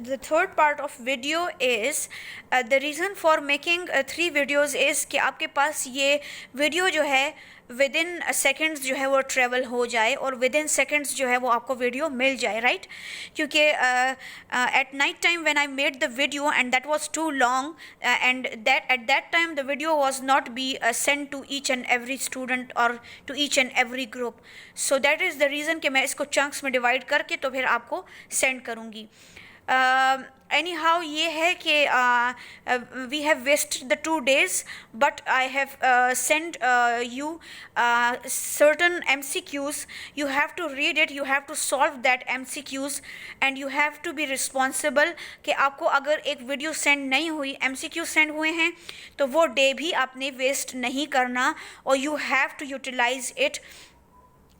the third part of video is the reason for making 3 videos is कि आपके पास ये video जो है विद इन सेकेंड्स जो है वो ट्रेवल हो जाए और विद इन सेकेंड्स जो है वो आपको वीडियो मिल जाए, राइट? क्योंकि at night time when I made the video and that was too long and that at that time the video was not be send to each and every student और to each and every group. So that is the reason कि मैं इसको chunks में divide करके तो फिर आपको send करूँगी. एनी हाउ ये है कि we have wasted the 2 days but I have sent you certain MCQs. You have to read it, you have to solve that MCQs and you have to be responsible कि आपको अगर एक video send नहीं हुई, MCQ send हुए हैं तो वो डे भी आपने वेस्ट नहीं करना और you have to utilize it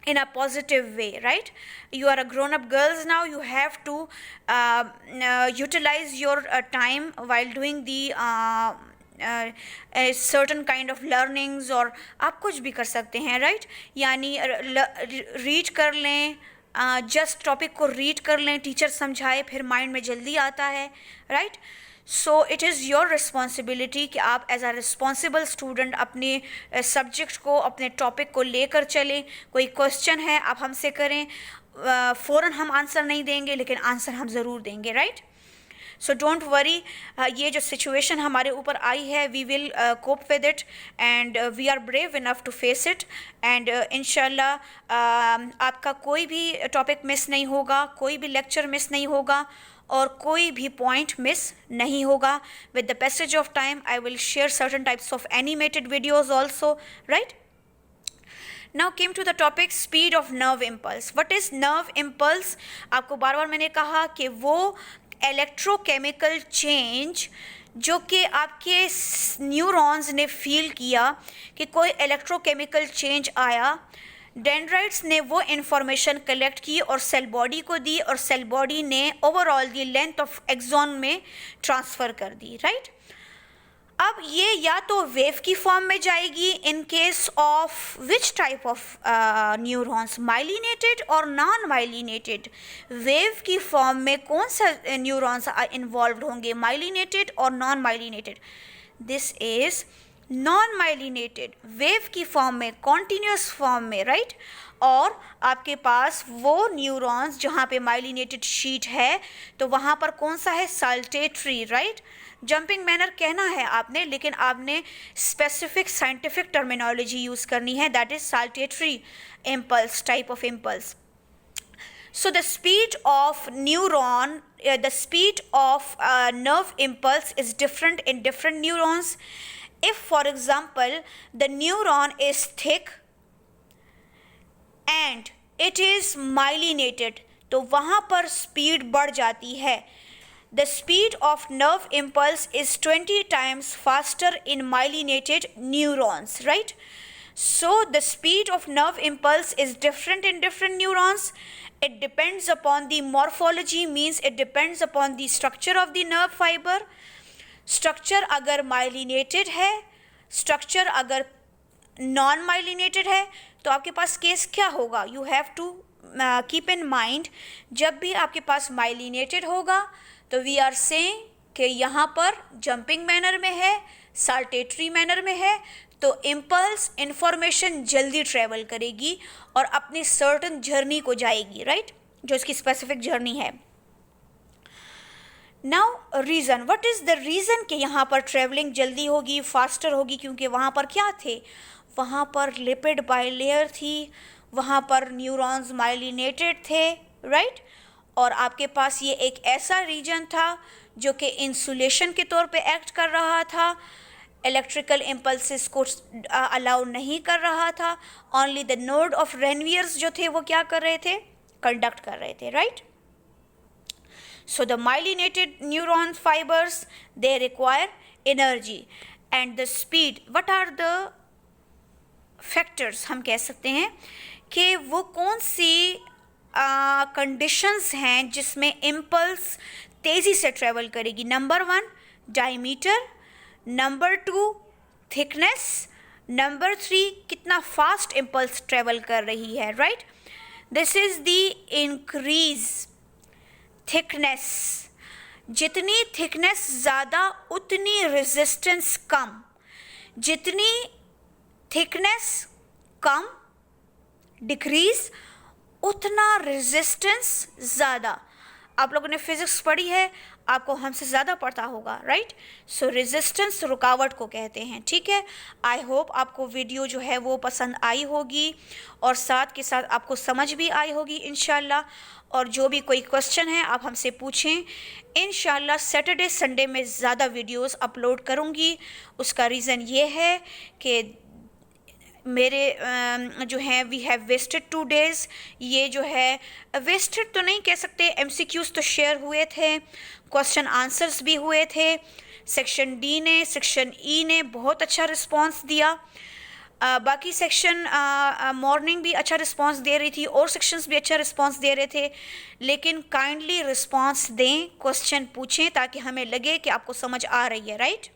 in a positive way, right? You are a grown up girls now, you have to utilize your time while doing the a certain kind of learnings और आप कुछ भी कर सकते हैं, right? यानी read कर लें, जस्ट टॉपिक को रीड कर लें, टीचर समझाए फिर माइंड में जल्दी आता है, right? So it is your responsibility कि आप एज अ रिस्पॉन्सिबल स्टूडेंट अपने सब्जेक्ट को, अपने टॉपिक को लेकर चलें. कोई क्वेश्चन है आप हमसे करें, फ़ौरन हम आंसर नहीं देंगे लेकिन आंसर हम ज़रूर देंगे, राइट? सो डोंट वरी, ये जो सिचुएशन हमारे ऊपर आई है we will cope with it and we are brave enough to face it and इंशाल्लाह आपका कोई भी टॉपिक मिस नहीं होगा, कोई भी लेक्चर मिस नहीं होगा और कोई भी पॉइंट मिस नहीं होगा. With the passage of time I will share certain types of animated videos also, right? Now came to the topic speed of nerve impulse. What is nerve impulse? आपको बार बार मैंने कहा कि वो इलेक्ट्रोकेमिकल चेंज जो कि आपके न्यूरॉन्स ने feel किया कि कोई इलेक्ट्रोकेमिकल चेंज आया, डेंड्राइट्स ने वो इंफॉर्मेशन कलेक्ट की और सेल बॉडी को दी और सेल बॉडी ने overall the length of axon में ट्रांसफ़र कर दी, राइट? अब ये या तो वेव की फॉर्म में जाएगी in case of which type of neurons, myelinated और नॉन माइलिनेटेड. वेव की फॉर्म में कौन सा न्यूरॉन्स इन्वॉल्व होंगे, माइलिनेटेड और non myelinated? This is non myelinated. Wave की फॉर्म में, कॉन्टीन्यूस फॉर्म में, राइट? और आपके पास वो न्यूरॉन्स जहाँ पे माइलिनेटेड शीट है तो वहाँ पर कौन सा है, साल्टेटरी, राइट? जंपिंग मैनर कहना है आपने लेकिन आपने स्पेसिफिक साइंटिफिक टर्मिनोलॉजी यूज़ करनी है, that is saltatory impulse, type of impulse. So the speed of neuron, the speed of nerve impulse is different in different neurons. If for example the neuron is thick and it is myelinated तो वहाँ पर speed बढ़ जाती है. The speed of nerve impulse is 20 times faster in myelinated neurons, right? So the speed of nerve impulse is different in different neurons. It depends upon the morphology, means it depends upon the structure of the nerve fiber. Structure अगर myelinated है, structure अगर non myelinated है तो आपके पास case क्या होगा? You have to keep in mind, जब भी आपके पास myelinated होगा तो वी आर सेइंग कि यहाँ पर जंपिंग मैनर में है, साल्टेटरी मैनर में है, तो इम्पल्स इंफॉर्मेशन जल्दी ट्रेवल करेगी और अपनी सर्टन जर्नी को जाएगी, राइट? जो इसकी स्पेसिफिक जर्नी है. Now reason, what is the reason कि यहाँ पर ट्रेवलिंग जल्दी होगी, फास्टर होगी? क्योंकि वहाँ पर क्या थे, वहाँ पर लिपिड बाइलेयर थी, वहाँ पर न्यूरॉन्स माइलिनेटेड थे, राइट? और आपके पास ये एक ऐसा रीजन था जो कि इंसुलेशन के तौर पे एक्ट कर रहा था, इलेक्ट्रिकल इम्पल्सेस को अलाउ नहीं कर रहा था. ओनली द नोड ऑफ रेनवियर्स जो थे वो क्या कर रहे थे, कंडक्ट कर रहे थे, right? So the myelinated neuron fibres they require energy and the speed. What are the factors, हम कह सकते हैं कि वो कौन सी कंडीशंस हैं जिसमें इम्पल्स तेज़ी से ट्रेवल करेगी. Number 1 diameter, number 2 thickness, number 3 कितना फास्ट इम्पल्स ट्रेवल कर रही है, right? This is the increase thickness. जितनी थिकनेस ज़्यादा उतनी रेजिस्टेंस कम, जितनी थिकनेस कम डिक्रीज उतना रेजिस्टेंस ज़्यादा। आप लोगों ने फिजिक्स पढ़ी है, आपको हमसे ज़्यादा पता होगा, राइट। सो रेजिस्टेंस रुकावट को कहते हैं, ठीक है। आई होप आपको वीडियो जो है वो पसंद आई होगी और साथ के साथ आपको समझ भी आई होगी इंशाल्लाह। और जो भी कोई क्वेश्चन है आप हमसे पूछें, इंशाल्लाह सैटरडे संडे में ज़्यादा वीडियोस अपलोड करूँगी। उसका रीज़न ये है कि मेरे जो हैं वी हैव वेस्टेड 2 days। ये जो है वेस्टेड तो नहीं कह सकते, MCQs तो शेयर हुए थे, क्वेश्चन आंसर्स भी हुए थे। सेक्शन डी ने, सेक्शन ई ने बहुत अच्छा रिस्पांस दिया। बाकी सेक्शन मॉर्निंग भी अच्छा रिस्पांस दे रही थी और सेक्शंस भी अच्छा रिस्पांस दे रहे थे। लेकिन काइंडली रिस्पांस दें, क्वेश्चन पूछें ताकि हमें लगे कि आपको समझ आ रही है, राइट।